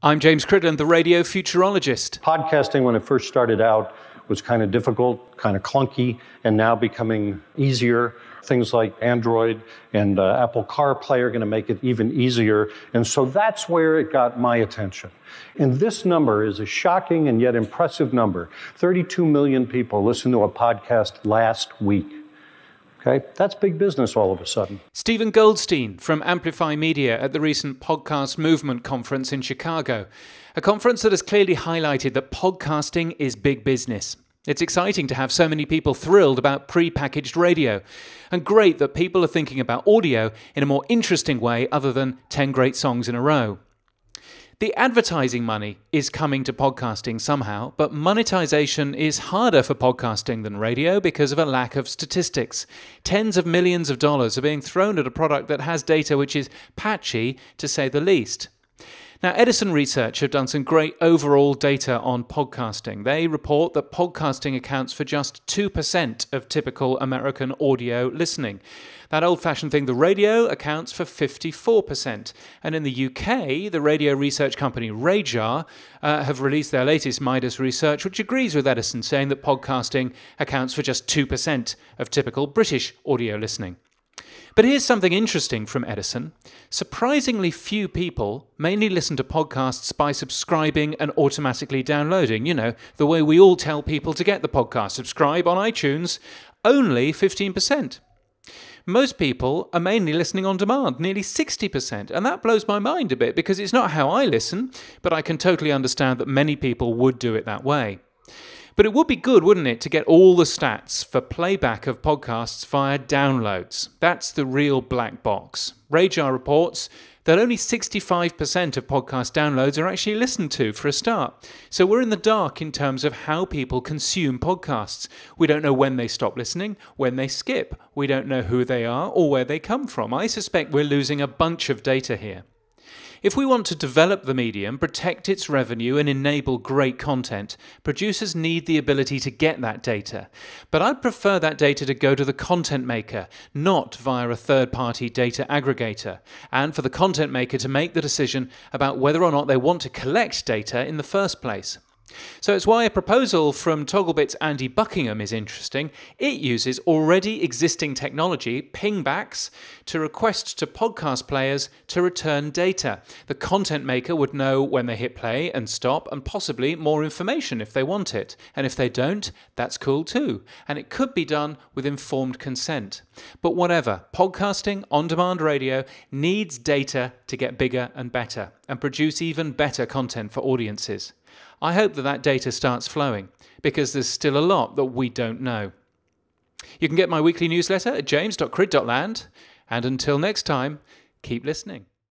I'm James Cridland, the radio futurologist. Podcasting, when it first started out, was kind of difficult, kind of clunky, and now becoming easier. Things like Android and Apple CarPlay are going to make it even easier. And so that's where it got my attention. And this number is a shocking and yet impressive number. 32 million people listened to a podcast last week. Okay, that's big business all of a sudden. Stephen Goldstein from Amplify Media at the recent Podcast Movement Conference in Chicago. A conference that has clearly highlighted that podcasting is big business. It's exciting to have so many people thrilled about pre-packaged radio. And great that people are thinking about audio in a more interesting way other than 10 great songs in a row. The advertising money is coming to podcasting somehow, but monetization is harder for podcasting than radio because of a lack of statistics. Tens of millions of dollars are being thrown at a product that has data which is patchy, to say the least. Now, Edison Research have done some great overall data on podcasting. They report that podcasting accounts for just 2% of typical American audio listening. That old-fashioned thing, the radio, accounts for 54%. And in the UK, the radio research company RAJAR have released their latest Midas research, which agrees with Edison, saying that podcasting accounts for just 2% of typical British audio listening. But here's something interesting from Edison. Surprisingly few people mainly listen to podcasts by subscribing and automatically downloading. You know, the way we all tell people to get the podcast. Subscribe on iTunes. Only 15%. Most people are mainly listening on demand, nearly 60%. And that blows my mind a bit because it's not how I listen, but I can totally understand that many people would do it that way. But it would be good, wouldn't it, to get all the stats for playback of podcasts via downloads. That's the real black box. RAJAR reports that only 65% of podcast downloads are actually listened to for a start. So we're in the dark in terms of how people consume podcasts. We don't know when they stop listening, when they skip. We don't know who they are or where they come from. I suspect we're losing a bunch of data here. If we want to develop the medium, protect its revenue and enable great content, producers need the ability to get that data. But I'd prefer that data to go to the content maker, not via a third-party data aggregator, and for the content maker to make the decision about whether or not they want to collect data in the first place. So it's why a proposal from Togglebit's Andy Buckingham is interesting. It uses already existing technology, pingbacks, to request to podcast players to return data. The content maker would know when they hit play and stop, and possibly more information if they want it. And if they don't, that's cool too. And it could be done with informed consent. But whatever, podcasting, on-demand radio, needs data to get bigger and better, and produce even better content for audiences. I hope that data starts flowing, because there's still a lot that we don't know. You can get my weekly newsletter at james.crid.land, and until next time, keep listening.